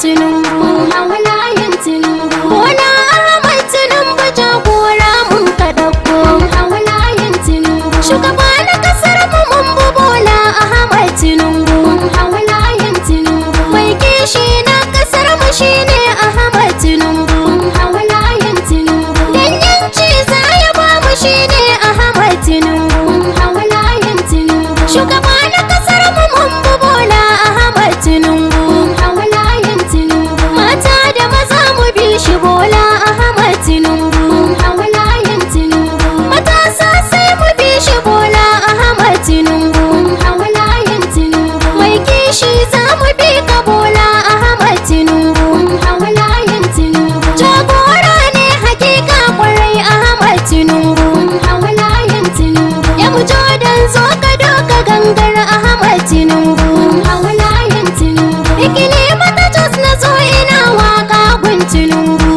Tinubu, mun hau layin Tinubu. Bola Ahmad Tinubu jagora mun ka ɗauko, mun hau layin Tinubu. Shugaba na kasar mu mun bu Bola Ahmad Tinubu, mun hau layin Tinubu. Mai kishi na kasar mu shine Ahmad Tinubu, mun hau layin Tinubu. Dan yanci za ya ba mu shine Ahmad Tinubu, mun hau layin Tinubu. Shugaba na kasar mu mun bu Bola Ahmad Tinubu, mun hau layin Tinubu. Mata da maza mu bi shi Bola Ahmad Tinubu, mun hau layin Tinubu. Matasa sai mu bi shi Bola Ahmad Tinubu, mun hau layin Tinubu. Mai kishi za mu bi ka Bola Ahmad Tinubu, mun hau layin Tinubu. Jagora ne hakika kwarai Ahmad Tinubu, mun hau layin Tinubu. Ya mu jodan zo ka doka gangar Ahmad Tinubu, mun hau layin Tinubu. Ikili mata jos na zo ina waka gun Tinubu.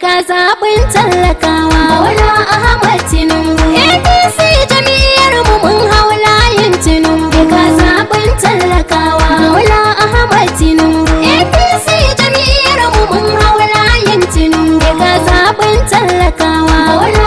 Ga zaɓin talakawa Bola Ahmad Tinubu. APC jam'iyyar mu mun hau layin Tinubu. Ga zaɓin talakawa Bola Ahmad Tinubu. APC jam'iyyar mu mun hau layin Tinubu. Ga zaɓin talakawa Bola